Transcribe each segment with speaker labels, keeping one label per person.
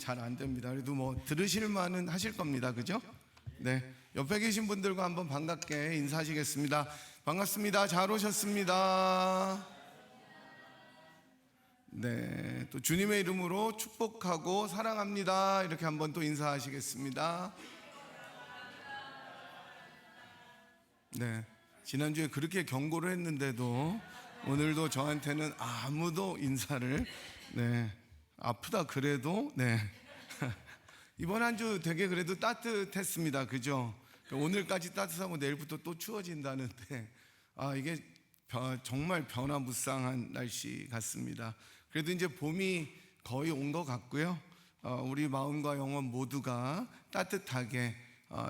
Speaker 1: 잘 안 됩니다. 그래도 뭐 들으실 만은 하실 겁니다. 그죠? 네. 옆에 계신 분들과 한번 반갑게 인사하시겠습니다. 반갑습니다. 잘 오셨습니다. 네. 또 주님의 이름으로 축복하고 사랑합니다. 이렇게 한번 또 인사하시겠습니다. 네. 지난주에 그렇게 경고를 했는데도 오늘도 저한테는 아무도 인사를, 네. 아프다 그래도, 네. 이번 한 주 되게 그래도 따뜻했습니다. 그죠? 오늘까지 따뜻하고 내일부터 또 추워진다는데, 이게 정말 변화무쌍한 날씨 같습니다. 그래도 이제 봄이 거의 온 것 같고요. 우리 마음과 영혼 모두가 따뜻하게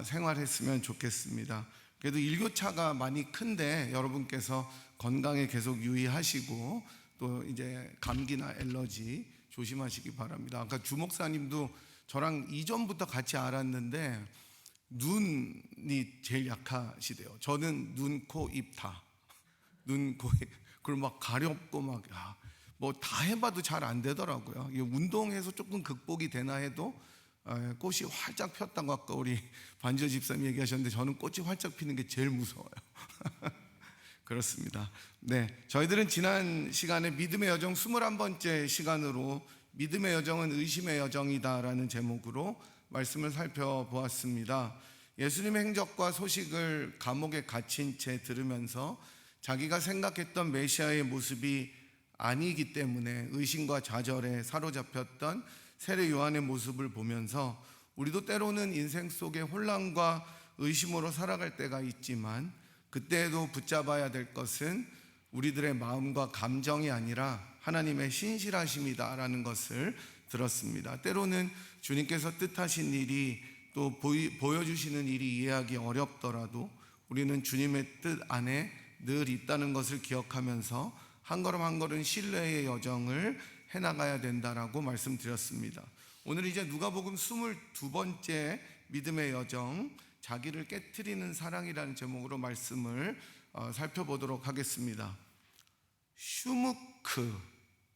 Speaker 1: 생활했으면 좋겠습니다. 그래도 일교차가 많이 큰데 여러분께서 건강에 계속 유의하시고 또 이제 감기나 알러지 조심하시기 바랍니다. 아까 주 목사님도 저랑 이전부터 같이 알았는데 눈이 제일 약하시대요. 저는 눈, 코, 입 다. 눈, 코, 입. 그걸 막 가렵고 막 뭐 다 해봐도 잘 안 되더라고요. 운동해서 조금 극복이 되나 해도 꽃이 활짝 폈다고 아까 우리 반지호 집사님 얘기하셨는데 저는 꽃이 활짝 피는 게 제일 무서워요. 그렇습니다. 네, 저희들은 지난 시간에 믿음의 여정 21번째 시간으로 믿음의 여정은 의심의 여정이다라는 제목으로 말씀을 살펴보았습니다. 예수님의 행적과 소식을 감옥에 갇힌 채 들으면서 자기가 생각했던 메시아의 모습이 아니기 때문에 의심과 좌절에 사로잡혔던 세례 요한의 모습을 보면서 우리도 때로는 인생 속에 혼란과 의심으로 살아갈 때가 있지만 그때에도 붙잡아야 될 것은 우리들의 마음과 감정이 아니라 하나님의 신실하심이다라는 것을 들었습니다. 때로는 주님께서 뜻하신 일이 또 보여주시는 일이 이해하기 어렵더라도 우리는 주님의 뜻 안에 늘 있다는 것을 기억하면서 한 걸음 한 걸음 신뢰의 여정을 해나가야 된다라고 말씀드렸습니다. 오늘 이제 누가복음 22번째 믿음의 여정, 자기를 깨트리는 사랑이라는 제목으로 말씀을 살펴보도록 하겠습니다. 슈무크,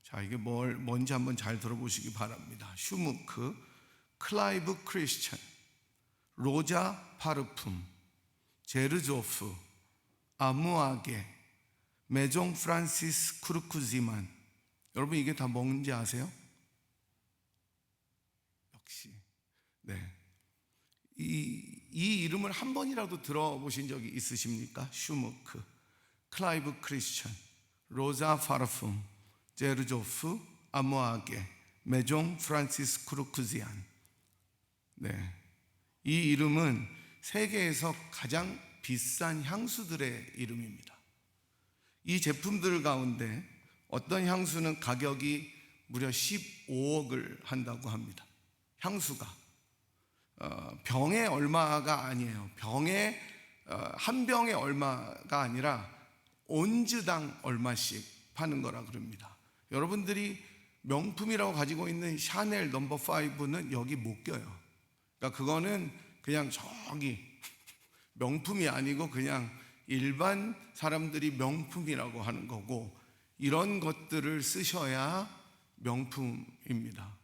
Speaker 1: 자 이게 뭔지 한번 잘 들어보시기 바랍니다. 슈무크, 클라이브 크리스천, 로자 파르품, 제르조프, 아무아게, 메종 프란시스 쿠르쿠지만. 여러분 이게 다 뭔지 아세요? 역시 네. 이 이름을 한 번이라도 들어보신 적이 있으십니까? 슈무크, 클라이브 크리스천, 로자 파르품, 제르조프, 아무아게, 메종 프란시스 쿠르쿠지안. 네. 이 이름은 세계에서 가장 비싼 향수들의 이름입니다. 이 제품들 가운데 어떤 향수는 가격이 무려 15억을 한다고 합니다. 향수가 병에 얼마가 아니에요. 병에 한 병에 얼마가 아니라 온즈당 얼마씩 파는 거라 그럽니다. 여러분들이 명품이라고 가지고 있는 샤넬 넘버 5는 여기 못 껴요. 그러니까 그거는 그냥 저기 명품이 아니고 그냥 일반 사람들이 명품이라고 하는 거고, 이런 것들을 쓰셔야 명품입니다.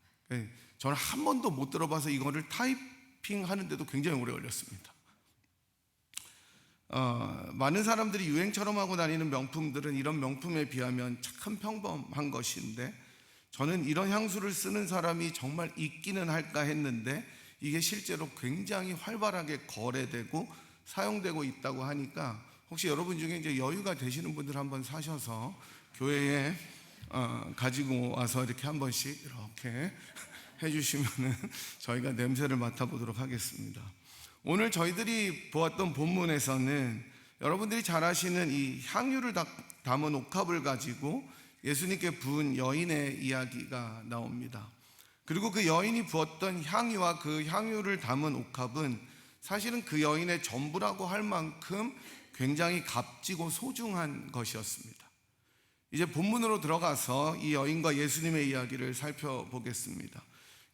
Speaker 1: 저는 한 번도 못 들어봐서 이거를 타이핑 하는데도 굉장히 오래 걸렸습니다. 많은 사람들이 유행처럼 하고 다니는 명품들은 이런 명품에 비하면 참 평범한 것인데, 저는 이런 향수를 쓰는 사람이 정말 있기는 할까 했는데 이게 실제로 굉장히 활발하게 거래되고 사용되고 있다고 하니까 혹시 여러분 중에 이제 여유가 되시는 분들 한번 사셔서 교회에 가지고 와서 이렇게 한 번씩 이렇게 해주시면은 저희가 냄새를 맡아보도록 하겠습니다. 오늘 저희들이 보았던 본문에서는 여러분들이 잘 아시는 이 향유를 담은 옥합을 가지고 예수님께 부은 여인의 이야기가 나옵니다. 그리고 그 여인이 부었던 향유와 그 향유를 담은 옥합은 사실은 그 여인의 전부라고 할 만큼 굉장히 값지고 소중한 것이었습니다. 이제 본문으로 들어가서 이 여인과 예수님의 이야기를 살펴보겠습니다.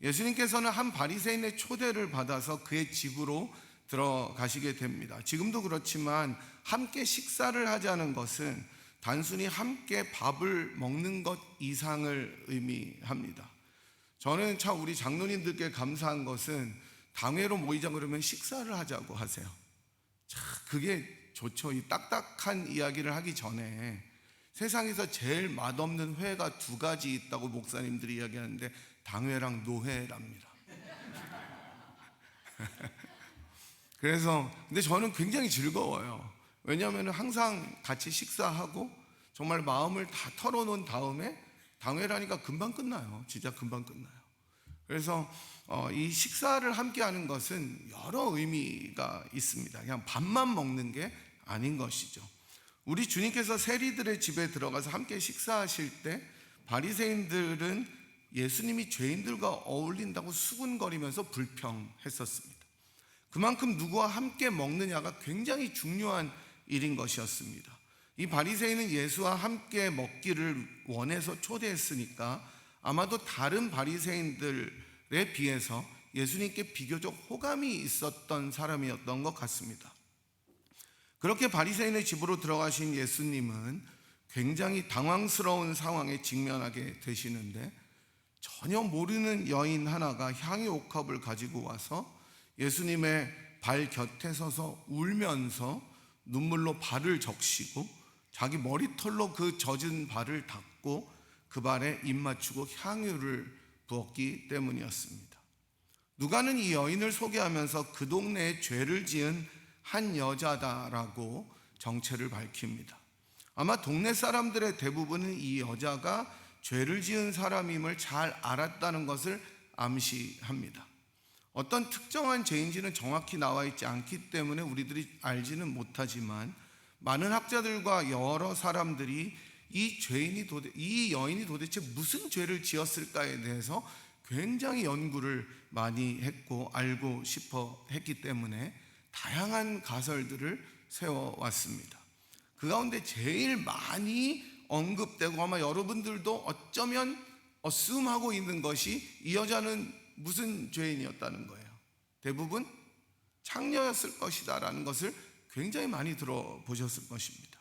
Speaker 1: 예수님께서는 한 바리새인의 초대를 받아서 그의 집으로 들어가시게 됩니다. 지금도 그렇지만 함께 식사를 하자는 것은 단순히 함께 밥을 먹는 것 이상을 의미합니다. 저는 참 우리 장로님들께 감사한 것은 당회로 모이자 그러면 식사를 하자고 하세요. 참 그게 좋죠. 이 딱딱한 이야기를 하기 전에 세상에서 제일 맛없는 회가 두 가지 있다고 목사님들이 이야기하는데 당회랑 노회랍니다. 그래서 근데 저는 굉장히 즐거워요. 왜냐하면 항상 같이 식사하고 정말 마음을 다 털어놓은 다음에 당회라니까 금방 끝나요. 진짜 금방 끝나요. 그래서 이 식사를 함께 하는 것은 여러 의미가 있습니다. 그냥 밥만 먹는 게 아닌 것이죠. 우리 주님께서 세리들의 집에 들어가서 함께 식사하실 때 바리새인들은 예수님이 죄인들과 어울린다고 수군거리면서 불평했었습니다. 그만큼 누구와 함께 먹느냐가 굉장히 중요한 일인 것이었습니다. 이 바리새인은 예수와 함께 먹기를 원해서 초대했으니까 아마도 다른 바리새인들에 비해서 예수님께 비교적 호감이 있었던 사람이었던 것 같습니다. 그렇게 바리새인의 집으로 들어가신 예수님은 굉장히 당황스러운 상황에 직면하게 되시는데 전혀 모르는 여인 하나가 향유 옥합을 가지고 와서 예수님의 발 곁에 서서 울면서 눈물로 발을 적시고 자기 머리털로 그 젖은 발을 닦고 그 발에 입 맞추고 향유를 부었기 때문이었습니다. 누가는 이 여인을 소개하면서 그 동네에 죄를 지은 한 여자다라고 정체를 밝힙니다. 아마 동네 사람들의 대부분은 이 여자가 죄를 지은 사람임을 잘 알았다는 것을 암시합니다. 어떤 특정한 죄인지는 정확히 나와 있지 않기 때문에 우리들이 알지는 못하지만 많은 학자들과 여러 사람들이 이 여인이 도대체 무슨 죄를 지었을까에 대해서 굉장히 연구를 많이 했고 알고 싶어 했기 때문에 다양한 가설들을 세워왔습니다. 그 가운데 제일 많이 언급되고 아마 여러분들도 어쩌면 어스움하고 있는 것이 이 여자는 무슨 죄인이었다는 거예요. 대부분 창녀였을 것이다 라는 것을 굉장히 많이 들어보셨을 것입니다.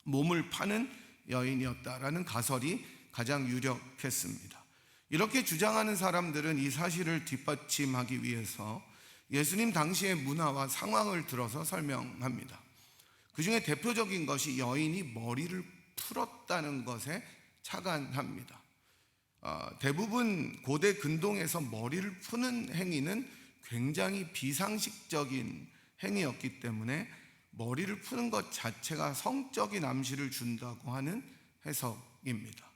Speaker 1: 몸을 파는 여인이었다라는 가설이 가장 유력했습니다. 이렇게 주장하는 사람들은 이 사실을 뒷받침하기 위해서 예수님 당시의 문화와 상황을 들어서 설명합니다. 그 중에 대표적인 것이 여인이 머리를 풀었다는 것에 착안합니다. 대부분 고대 근동에서 머리를 푸는 행위는 굉장히 비상식적인 행위였기 때문에 머리를 푸는 것 자체가 성적인 암시를 준다고 하는 해석입니다.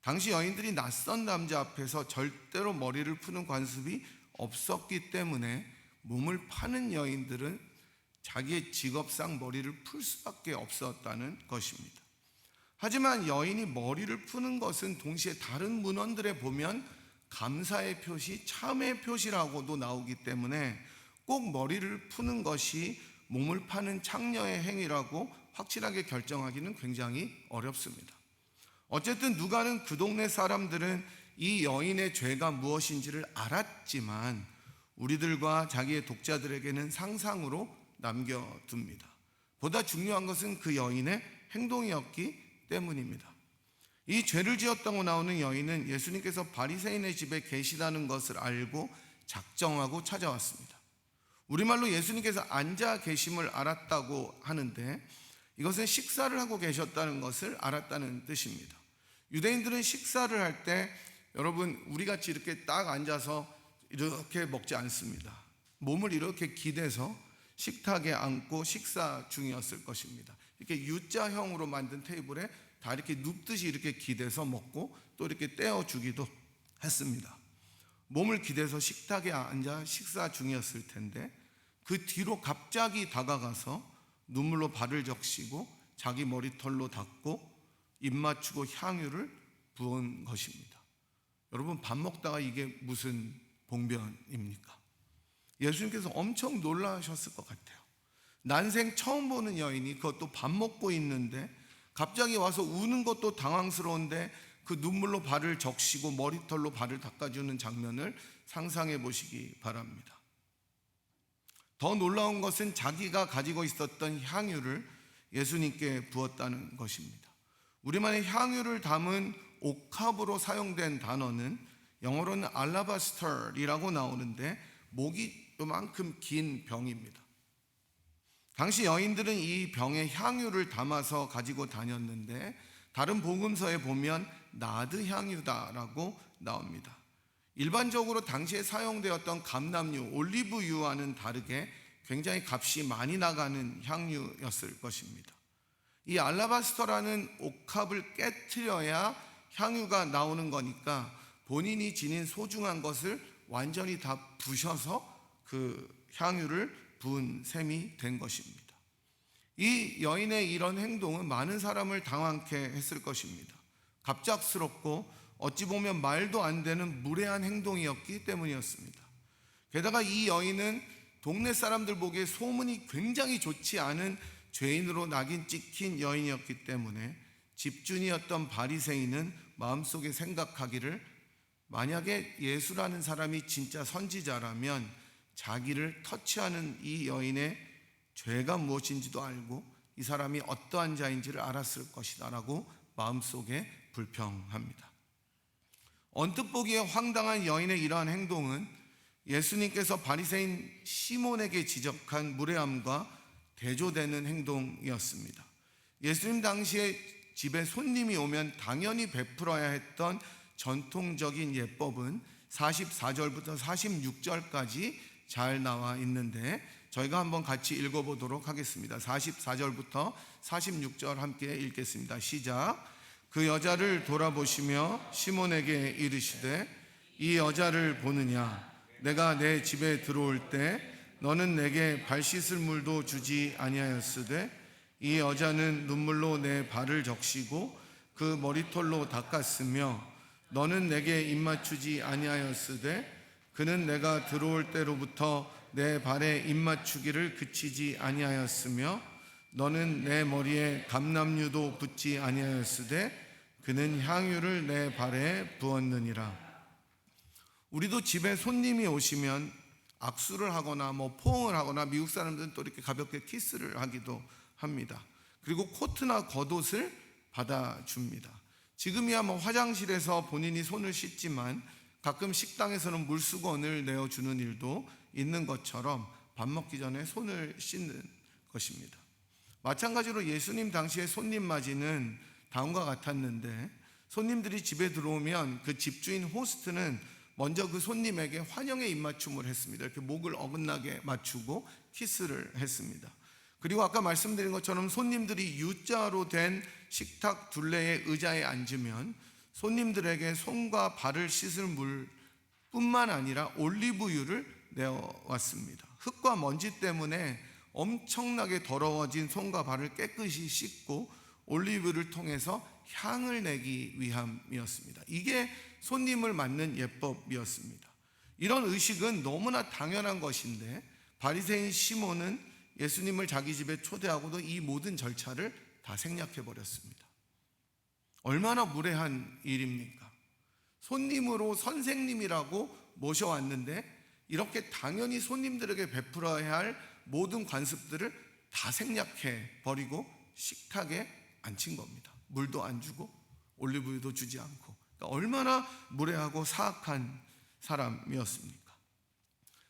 Speaker 1: 당시 여인들이 낯선 남자 앞에서 절대로 머리를 푸는 관습이 없었기 때문에 몸을 파는 여인들은 자기의 직업상 머리를 풀 수밖에 없었다는 것입니다. 하지만 여인이 머리를 푸는 것은 동시에 다른 문헌들에 보면 감사의 표시, 참의 표시라고도 나오기 때문에 꼭 머리를 푸는 것이 몸을 파는 창녀의 행위라고 확실하게 결정하기는 굉장히 어렵습니다. 어쨌든 누가는 그 동네 사람들은 이 여인의 죄가 무엇인지를 알았지만 우리들과 자기의 독자들에게는 상상으로 남겨둡니다. 보다 중요한 것은 그 여인의 행동이었기 때문입니다. 이 죄를 지었다고 나오는 여인은 예수님께서 바리새인의 집에 계시다는 것을 알고 작정하고 찾아왔습니다. 우리말로 예수님께서 앉아 계심을 알았다고 하는데 이것은 식사를 하고 계셨다는 것을 알았다는 뜻입니다. 유대인들은 식사를 할 때 여러분 우리같이 이렇게 딱 앉아서 이렇게 먹지 않습니다. 몸을 이렇게 기대서 식탁에 앉고 식사 중이었을 것입니다. 이렇게 U자형으로 만든 테이블에 다 이렇게 눕듯이 이렇게 기대서 먹고 또 이렇게 떼어주기도 했습니다. 몸을 기대서 식탁에 앉아 식사 중이었을 텐데 그 뒤로 갑자기 다가가서 눈물로 발을 적시고 자기 머리털로 닦고 입 맞추고 향유를 부은 것입니다. 여러분 밥 먹다가 이게 무슨 봉변입니까? 예수님께서 엄청 놀라셨을 것 같아요. 난생 처음 보는 여인이 그것도 밥 먹고 있는데 갑자기 와서 우는 것도 당황스러운데 그 눈물로 발을 적시고 머리털로 발을 닦아주는 장면을 상상해 보시기 바랍니다. 더 놀라운 것은 자기가 가지고 있었던 향유를 예수님께 부었다는 것입니다. 우리만의 향유를 담은 옥합으로 사용된 단어는 영어로는 알라바스터이라고 나오는데 목이 요만큼 긴 병입니다. 당시 여인들은 이 병에 향유를 담아서 가지고 다녔는데 다른 복음서에 보면 나드 향유다라고 나옵니다. 일반적으로 당시에 사용되었던 감람유, 올리브유와는 다르게 굉장히 값이 많이 나가는 향유였을 것입니다. 이 알라바스터라는 옥합을 깨트려야 향유가 나오는 거니까 본인이 지닌 소중한 것을 완전히 다 부셔서 그 향유를 부은 셈이 된 것입니다. 이 여인의 이런 행동은 많은 사람을 당황케 했을 것입니다. 갑작스럽고 어찌 보면 말도 안 되는 무례한 행동이었기 때문이었습니다. 게다가 이 여인은 동네 사람들 보기에 소문이 굉장히 좋지 않은 죄인으로 낙인 찍힌 여인이었기 때문에 집주인이었던 바리새인은 마음속에 생각하기를 만약에 예수라는 사람이 진짜 선지자라면 자기를 터치하는 이 여인의 죄가 무엇인지도 알고 이 사람이 어떠한 자인지를 알았을 것이다 라고 마음속에 불평합니다. 언뜻 보기에 황당한 여인의 이러한 행동은 예수님께서 바리새인 시몬에게 지적한 무례함과 대조되는 행동이었습니다. 예수님 당시에 집에 손님이 오면 당연히 베풀어야 했던 전통적인 예법은 44절부터 46절까지 잘 나와 있는데 저희가 한번 같이 읽어보도록 하겠습니다. 44절부터 46절 함께 읽겠습니다. 시작. 그 여자를 돌아보시며 시몬에게 이르시되 이 여자를 보느냐? 내가 내 집에 들어올 때 너는 내게 발 씻을 물도 주지 아니하였으되 이 여자는 눈물로 내 발을 적시고 그 머리털로 닦았으며 너는 내게 입맞추지 아니하였으되 그는 내가 들어올 때로부터 내 발에 입맞추기를 그치지 아니하였으며 너는 내 머리에 감람유도 붓지 아니하였으되 그는 향유를 내 발에 부었느니라. 우리도 집에 손님이 오시면 악수를 하거나 포옹을 하거나 미국 사람들은 또 이렇게 가볍게 키스를 하기도 합니다. 그리고 코트나 겉옷을 받아줍니다. 지금이야 화장실에서 본인이 손을 씻지만 가끔 식당에서는 물수건을 내어주는 일도 있는 것처럼 밥 먹기 전에 손을 씻는 것입니다. 마찬가지로 예수님 당시의 손님 맞이는 다음과 같았는데 손님들이 집에 들어오면 그 집주인 호스트는 먼저 그 손님에게 환영의 입맞춤을 했습니다. 이렇게 목을 어긋나게 맞추고 키스를 했습니다. 그리고 아까 말씀드린 것처럼 손님들이 U자로 된 식탁 둘레의 의자에 앉으면 손님들에게 손과 발을 씻을 물뿐만 아니라 올리브유를 내어왔습니다. 흙과 먼지 때문에 엄청나게 더러워진 손과 발을 깨끗이 씻고 올리브유를 통해서 향을 내기 위함이었습니다. 이게 손님을 맞는 예법이었습니다. 이런 의식은 너무나 당연한 것인데 바리새인 시몬은 예수님을 자기 집에 초대하고도 이 모든 절차를 다 생략해 버렸습니다. 얼마나 무례한 일입니까? 손님으로 선생님이라고 모셔왔는데 이렇게 당연히 손님들에게 베풀어야 할 모든 관습들을 다 생략해 버리고 식탁에 앉힌 겁니다. 물도 안 주고 올리브유도 주지 않고. 그러니까 얼마나 무례하고 사악한 사람이었습니까?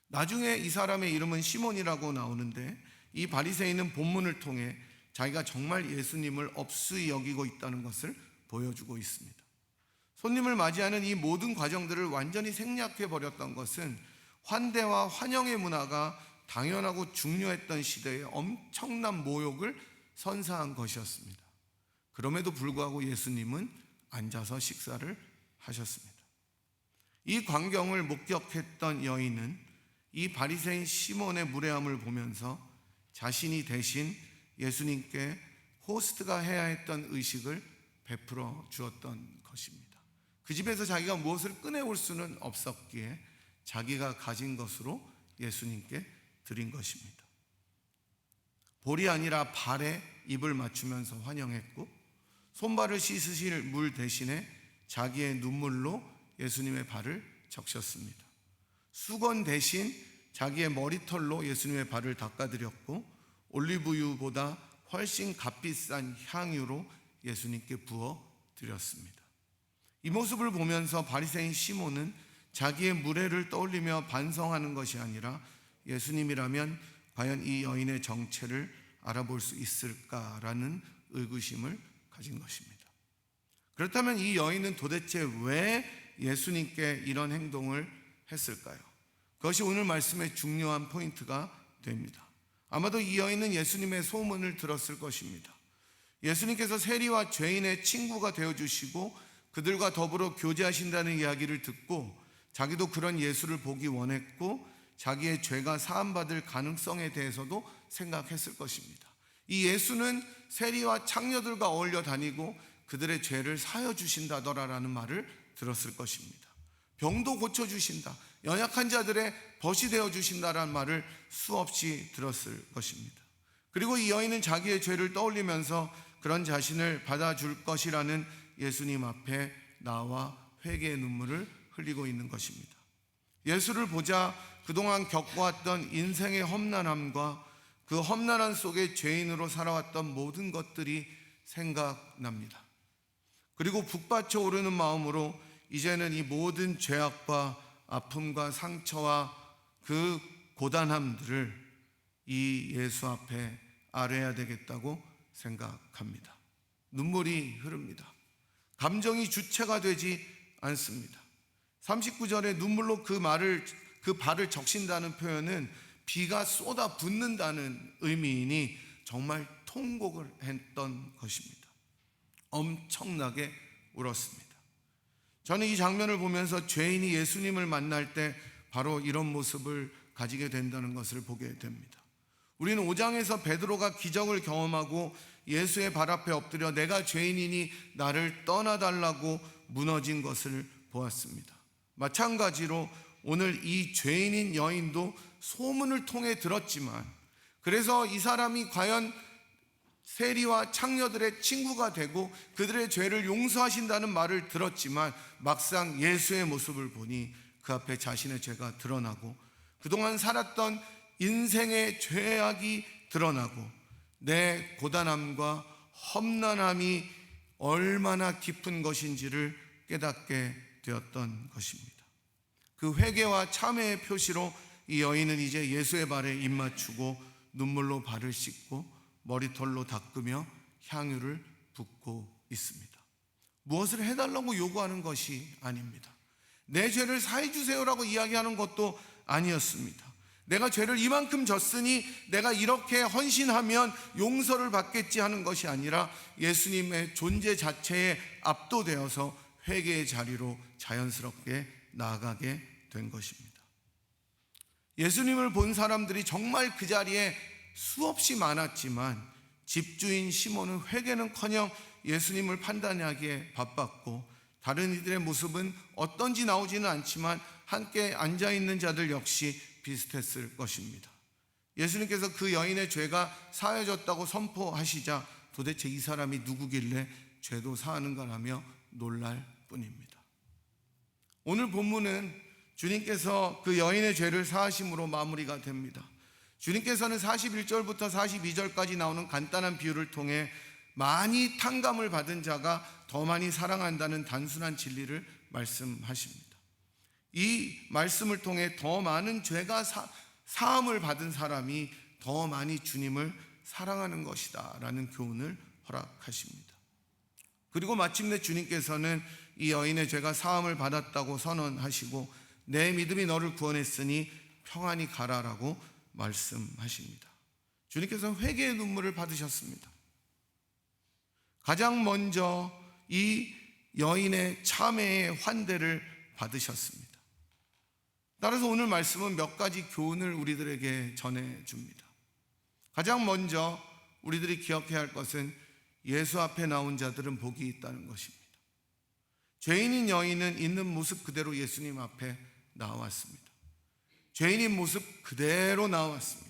Speaker 1: 나중에 이 사람의 이름은 시몬이라고 나오는데 이 바리새인은 본문을 통해 자기가 정말 예수님을 업수히 여기고 있다는 것을 보여주고 있습니다. 손님을 맞이하는 이 모든 과정들을 완전히 생략해 버렸던 것은 환대와 환영의 문화가 당연하고 중요했던 시대에 엄청난 모욕을 선사한 것이었습니다. 그럼에도 불구하고 예수님은 앉아서 식사를 하셨습니다. 이 광경을 목격했던 여인은 이 바리새인 시몬의 무례함을 보면서 자신이 대신 예수님께 호스트가 해야 했던 의식을 베풀어 주었던 것입니다. 그 집에서 자기가 무엇을 꺼내올 수는 없었기에 자기가 가진 것으로 예수님께 드린 것입니다. 볼이 아니라 발에 입을 맞추면서 환영했고 손발을 씻으실 물 대신에 자기의 눈물로 예수님의 발을 적셨습니다. 수건 대신 자기의 머리털로 예수님의 발을 닦아드렸고 올리브유보다 훨씬 값비싼 향유로 예수님께 부어 드렸습니다. 이 모습을 보면서 바리새인 시몬은 자기의 무례를 떠올리며 반성하는 것이 아니라 예수님이라면 과연 이 여인의 정체를 알아볼 수 있을까라는 의구심을 가진 것입니다. 그렇다면 이 여인은 도대체 왜 예수님께 이런 행동을 했을까요? 그것이 오늘 말씀의 중요한 포인트가 됩니다. 아마도 이 여인은 예수님의 소문을 들었을 것입니다. 예수님께서 세리와 죄인의 친구가 되어주시고 그들과 더불어 교제하신다는 이야기를 듣고 자기도 그런 예수를 보기 원했고 자기의 죄가 사함받을 가능성에 대해서도 생각했을 것입니다. 이 예수는 세리와 창녀들과 어울려 다니고 그들의 죄를 사여 주신다더라라는 말을 들었을 것입니다. 병도 고쳐주신다, 연약한 자들의 벗이 되어주신다라는 말을 수없이 들었을 것입니다. 그리고 이 여인은 자기의 죄를 떠올리면서 그런 자신을 받아줄 것이라는 예수님 앞에 나와 회개의 눈물을 흘리고 있는 것입니다. 예수를 보자 그동안 겪어왔던 인생의 험난함과 그 험난함 속에 죄인으로 살아왔던 모든 것들이 생각납니다. 그리고 북받쳐 오르는 마음으로 이제는 이 모든 죄악과 아픔과 상처와 그 고단함들을 이 예수 앞에 아뢰야 되겠다고 생각합니다. 눈물이 흐릅니다. 감정이 주체가 되지 않습니다. 39절에 눈물로 그 발을 적신다는 표현은 비가 쏟아 붓는다는 의미이니 정말 통곡을 했던 것입니다. 엄청나게 울었습니다. 저는 이 장면을 보면서 죄인이 예수님을 만날 때 바로 이런 모습을 가지게 된다는 것을 보게 됩니다. 우리는 5장에서 베드로가 기적을 경험하고 예수의 발 앞에 엎드려 내가 죄인이니 나를 떠나달라고 무너진 것을 보았습니다. 마찬가지로 오늘 이 죄인인 여인도 소문을 통해 들었지만, 그래서 이 사람이 과연 세리와 창녀들의 친구가 되고 그들의 죄를 용서하신다는 말을 들었지만 막상 예수의 모습을 보니 그 앞에 자신의 죄가 드러나고 그동안 살았던 인생의 죄악이 드러나고 내 고단함과 험난함이 얼마나 깊은 것인지를 깨닫게 되었던 것입니다. 그 회개와 참회의 표시로 이 여인은 이제 예수의 발에 입 맞추고 눈물로 발을 씻고 머리털로 닦으며 향유를 붓고 있습니다. 무엇을 해달라고 요구하는 것이 아닙니다. 내 죄를 사해 주세요라고 이야기하는 것도 아니었습니다. 내가 죄를 이만큼 졌으니 내가 이렇게 헌신하면 용서를 받겠지 하는 것이 아니라 예수님의 존재 자체에 압도되어서 회개의 자리로 자연스럽게 나아가게 된 것입니다. 예수님을 본 사람들이 정말 그 자리에 수없이 많았지만 집주인 시몬은 회개는커녕 예수님을 판단하기에 바빴고 다른 이들의 모습은 어떤지 나오지는 않지만 함께 앉아있는 자들 역시 비슷했을 것입니다. 예수님께서 그 여인의 죄가 사해졌다고 선포하시자 도대체 이 사람이 누구길래 죄도 사하는가라며 놀랄 뿐입니다. 오늘 본문은 주님께서 그 여인의 죄를 사하심으로 마무리가 됩니다. 주님께서는 41절부터 42절까지 나오는 간단한 비유를 통해 많이 탕감을 받은 자가 더 많이 사랑한다는 단순한 진리를 말씀하십니다. 이 말씀을 통해 더 많은 죄가 사함을 받은 사람이 더 많이 주님을 사랑하는 것이다 라는 교훈을 허락하십니다. 그리고 마침내 주님께서는 이 여인의 죄가 사함을 받았다고 선언하시고 내 믿음이 너를 구원했으니 평안히 가라라고 말씀하십니다. 주님께서는 회개의 눈물을 받으셨습니다. 가장 먼저 이 여인의 참회의 환대를 받으셨습니다. 따라서 오늘 말씀은 몇 가지 교훈을 우리들에게 전해줍니다. 가장 먼저 우리들이 기억해야 할 것은 예수 앞에 나온 자들은 복이 있다는 것입니다. 죄인인 여인은 있는 모습 그대로 예수님 앞에 나왔습니다. 죄인인 모습 그대로 나왔습니다.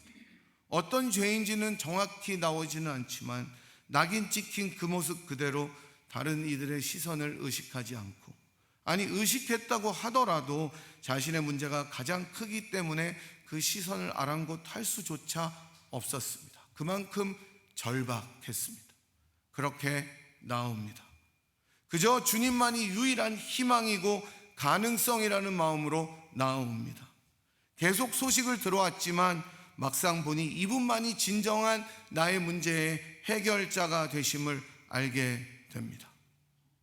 Speaker 1: 어떤 죄인지는 정확히 나오지는 않지만 낙인 찍힌 그 모습 그대로 다른 이들의 시선을 의식하지 않고, 아니 의식했다고 하더라도 자신의 문제가 가장 크기 때문에 그 시선을 아랑곳할 수조차 없었습니다. 그만큼 절박했습니다. 그렇게 나옵니다. 그저 주님만이 유일한 희망이고 가능성이라는 마음으로 나아옵니다. 계속 소식을 들어왔지만 막상 보니 이분만이 진정한 나의 문제의 해결자가 되심을 알게 됩니다.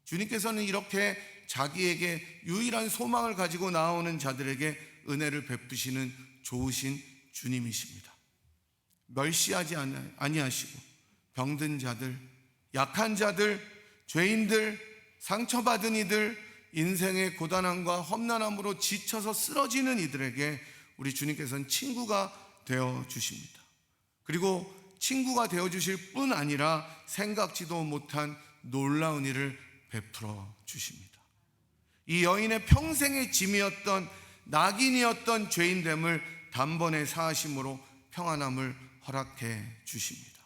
Speaker 1: 주님께서는 이렇게 자기에게 유일한 소망을 가지고 나오는 자들에게 은혜를 베푸시는 좋으신 주님이십니다. 멸시하지 아니하시고 병든 자들, 약한 자들, 죄인들, 상처받은 이들, 인생의 고단함과 험난함으로 지쳐서 쓰러지는 이들에게 우리 주님께서는 친구가 되어 주십니다. 그리고 친구가 되어 주실 뿐 아니라 생각지도 못한 놀라운 일을 베풀어 주십니다. 이 여인의 평생의 짐이었던 낙인이었던 죄인됨을 단번에 사하심으로 평안함을 허락해 주십니다.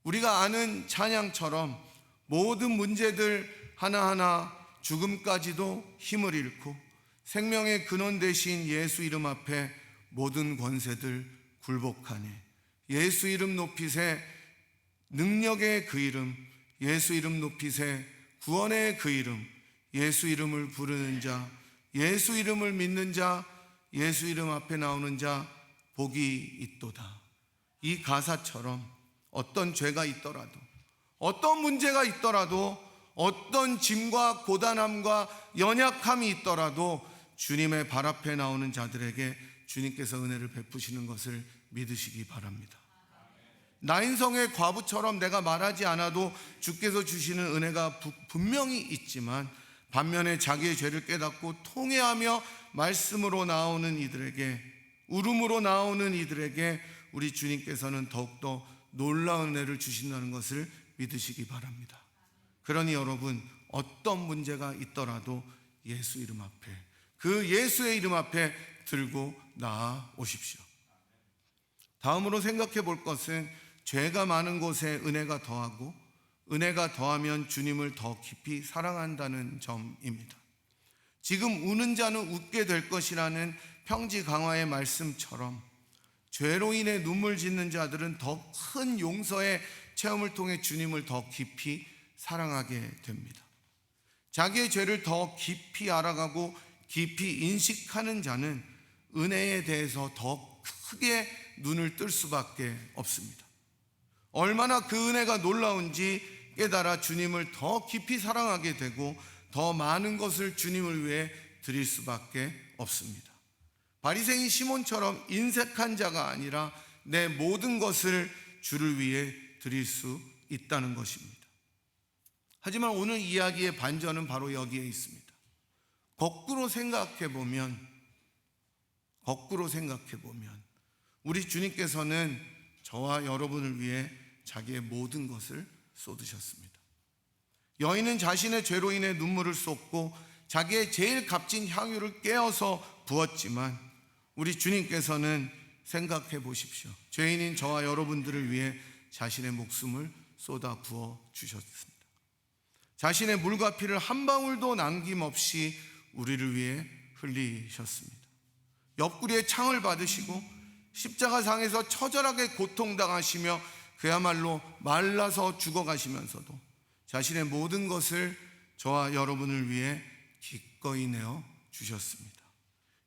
Speaker 1: 우리가 아는 찬양처럼 모든 문제들 하나하나 죽음까지도 힘을 잃고 생명의 근원 되신 예수 이름 앞에 모든 권세들 굴복하니 예수 이름 높이세 능력의 그 이름, 예수 이름 높이세 구원의 그 이름, 예수 이름을 부르는 자, 예수 이름을 믿는 자, 예수 이름 앞에 나오는 자 복이 있도다. 이 가사처럼 어떤 죄가 있더라도, 어떤 문제가 있더라도, 어떤 짐과 고단함과 연약함이 있더라도 주님의 발 앞에 나오는 자들에게 주님께서 은혜를 베푸시는 것을 믿으시기 바랍니다. 나인성의 과부처럼 내가 말하지 않아도 주께서 주시는 은혜가 분명히 있지만 반면에 자기의 죄를 깨닫고 통회하며 말씀으로 나오는 이들에게, 울음으로 나오는 이들에게 우리 주님께서는 더욱더 놀라운 은혜를 주신다는 것을 믿으시기 바랍니다. 그러니 여러분, 어떤 문제가 있더라도 예수 이름 앞에, 그 예수의 이름 앞에 들고 나아 오십시오. 다음으로 생각해 볼 것은 죄가 많은 곳에 은혜가 더하고 은혜가 더하면 주님을 더 깊이 사랑한다는 점입니다. 지금 우는 자는 웃게 될 것이라는 평지 강화의 말씀처럼 죄로 인해 눈물 짓는 자들은 더 큰 용서의 체험을 통해 주님을 더 깊이 사랑하게 됩니다. 자기의 죄를 더 깊이 알아가고 깊이 인식하는 자는 은혜에 대해서 더 크게 눈을 뜰 수밖에 없습니다. 얼마나 그 은혜가 놀라운지 깨달아 주님을 더 깊이 사랑하게 되고 더 많은 것을 주님을 위해 드릴 수밖에 없습니다. 바리새인 시몬처럼 인색한 자가 아니라 내 모든 것을 주를 위해 드릴 수 있다는 것입니다. 하지만 오늘 이야기의 반전은 바로 여기에 있습니다. 거꾸로 생각해 보면 우리 주님께서는 저와 여러분을 위해 자기의 모든 것을 쏟으셨습니다. 여인은 자신의 죄로 인해 눈물을 쏟고 자기의 제일 값진 향유를 깨어서 부었지만 우리 주님께서는 생각해 보십시오. 죄인인 저와 여러분들을 위해 자신의 목숨을 쏟아 부어 주셨습니다. 자신의 물과 피를 한 방울도 남김없이 우리를 위해 흘리셨습니다. 옆구리에 창을 받으시고 십자가상에서 처절하게 고통당하시며 그야말로 말라서 죽어가시면서도 자신의 모든 것을 저와 여러분을 위해 기꺼이 내어 주셨습니다.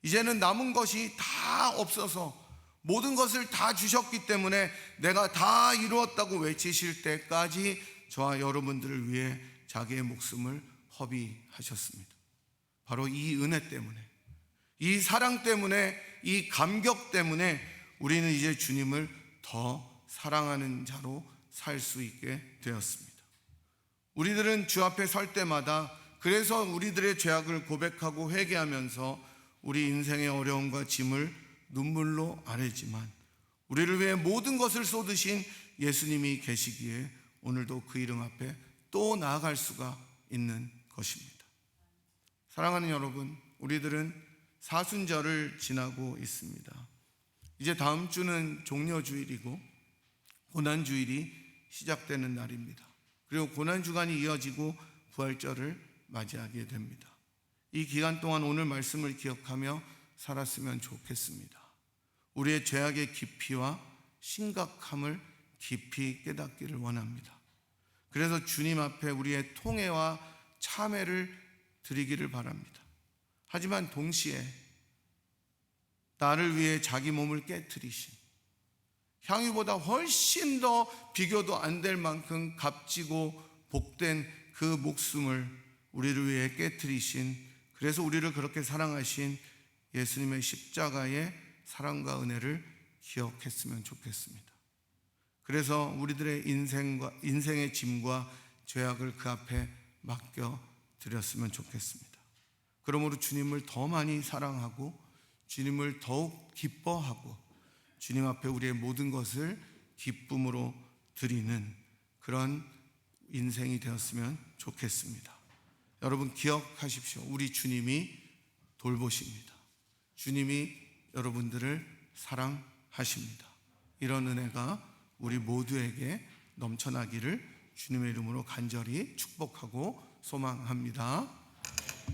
Speaker 1: 이제는 남은 것이 다 없어서 모든 것을 다 주셨기 때문에 내가 다 이루었다고 외치실 때까지 저와 여러분들을 위해 자기의 목숨을 허비하셨습니다. 바로 이 은혜 때문에, 이 사랑 때문에, 이 감격 때문에 우리는 이제 주님을 더 사랑하는 자로 살 수 있게 되었습니다. 우리들은 주 앞에 설 때마다 그래서 우리들의 죄악을 고백하고 회개하면서 우리 인생의 어려움과 짐을 눈물로 아뢰지만 우리를 위해 모든 것을 쏟으신 예수님이 계시기에 오늘도 그 이름 앞에 또 나아갈 수가 있는 것입니다. 사랑하는 여러분, 우리들은 사순절을 지나고 있습니다. 이제 다음 주는 종려주일이고 고난주일이 시작되는 날입니다. 그리고 고난주간이 이어지고 부활절을 맞이하게 됩니다. 이 기간 동안 오늘 말씀을 기억하며 살았으면 좋겠습니다. 우리의 죄악의 깊이와 심각함을 깊이 깨닫기를 원합니다. 그래서 주님 앞에 우리의 통해와 참회를 드리기를 바랍니다. 하지만 동시에 나를 위해 자기 몸을 깨뜨리신, 향유보다 훨씬 더 비교도 안 될 만큼 값지고 복된 그 목숨을 우리를 위해 깨뜨리신, 그래서 우리를 그렇게 사랑하신 예수님의 십자가의 사랑과 은혜를 기억했으면 좋겠습니다. 그래서 우리들의 인생의 짐과 죄악을 그 앞에 맡겨 드렸으면 좋겠습니다. 그러므로 주님을 더 많이 사랑하고 주님을 더욱 기뻐하고 주님 앞에 우리의 모든 것을 기쁨으로 드리는 그런 인생이 되었으면 좋겠습니다. 여러분 기억하십시오. 우리 주님이 돌보십니다. 주님이 여러분들을 사랑하십니다. 이런 은혜가 우리 모두에게 넘쳐나기를 주님의 이름으로 간절히 축복하고 소망합니다.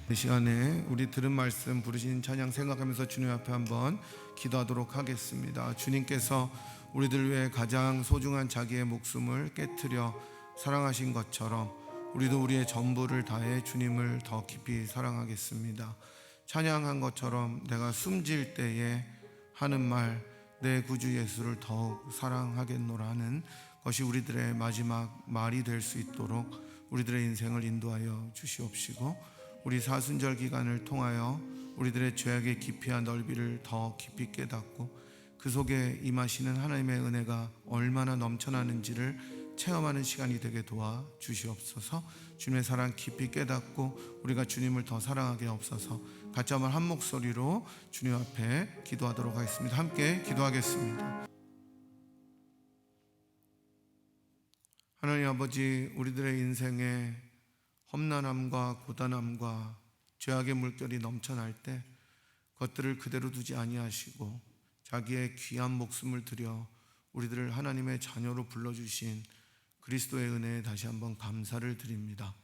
Speaker 1: 이 시간에 우리 들은 말씀, 부르신 찬양 생각하면서 주님 앞에 한번 기도하도록 하겠습니다. 주님께서 우리들 위해 가장 소중한 자기의 목숨을 깨트려 사랑하신 것처럼 우리도 우리의 전부를 다해 주님을 더 깊이 사랑하겠습니다. 찬양한 것처럼 내가 숨질 때에 하는 말, 내 구주 예수를 더욱 사랑하겠노라 하는 것이 우리들의 마지막 말이 될 수 있도록 우리들의 인생을 인도하여 주시옵시고, 우리 사순절 기간을 통하여 우리들의 죄악의 깊이와 넓이를 더 깊이 깨닫고 그 속에 임하시는 하나님의 은혜가 얼마나 넘쳐나는지를 체험하는 시간이 되게 도와 주시옵소서. 주님의 사랑 깊이 깨닫고 우리가 주님을 더 사랑하게 하옵소서. 같이 한번 한 목소리로 주님 앞에 기도하도록 하겠습니다. 함께 기도하겠습니다. 하나님 아버지, 우리들의 인생에 험난함과 고단함과 죄악의 물결이 넘쳐날 때 그것들을 그대로 두지 아니하시고 자기의 귀한 목숨을 들여 우리들을 하나님의 자녀로 불러주신 그리스도의 은혜에 다시 한번 감사를 드립니다.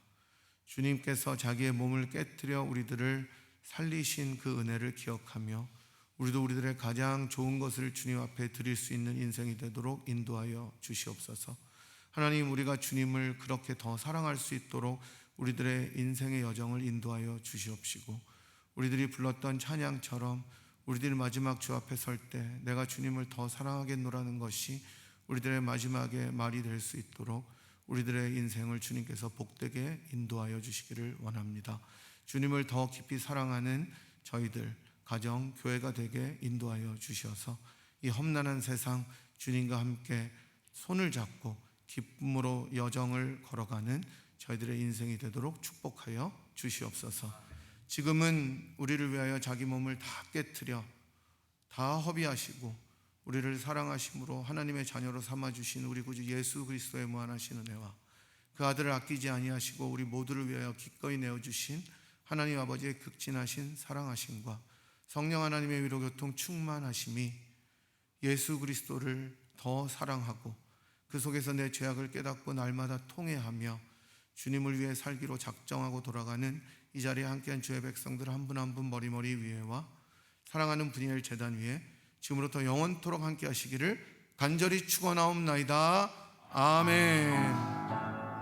Speaker 1: 주님께서 자기의 몸을 깨뜨려 우리들을 살리신 그 은혜를 기억하며 우리도 우리들의 가장 좋은 것을 주님 앞에 드릴 수 있는 인생이 되도록 인도하여 주시옵소서. 하나님, 우리가 주님을 그렇게 더 사랑할 수 있도록 우리들의 인생의 여정을 인도하여 주시옵시고, 우리들이 불렀던 찬양처럼 우리들이 마지막 주 앞에 설 때 내가 주님을 더 사랑하겠노라는 것이 우리들의 마지막의 말이 될 수 있도록 우리들의 인생을 주님께서 복되게 인도하여 주시기를 원합니다. 주님을 더 깊이 사랑하는 저희들 가정, 교회가 되게 인도하여 주셔서 이 험난한 세상 주님과 함께 손을 잡고 기쁨으로 여정을 걸어가는 저희들의 인생이 되도록 축복하여 주시옵소서. 지금은 우리를 위하여 자기 몸을 다 깨트려 다 허비하시고 우리를 사랑하심으로 하나님의 자녀로 삼아주신 우리 구주 예수 그리스도의 무한하신 은혜와 그 아들을 아끼지 아니하시고 우리 모두를 위하여 기꺼이 내어주신 하나님 아버지의 극진하신 사랑하심과 성령 하나님의 위로교통 충만하심이 예수 그리스도를 더 사랑하고 그 속에서 내 죄악을 깨닫고 날마다 통회하며 주님을 위해 살기로 작정하고 돌아가는 이 자리에 함께한 주의 백성들 한 분 한 분 머리머리 위에와 사랑하는 분이엘 제단 위에 지금부터 영원토록 함께 하시기를 간절히 축원하옵나이다. 아멘.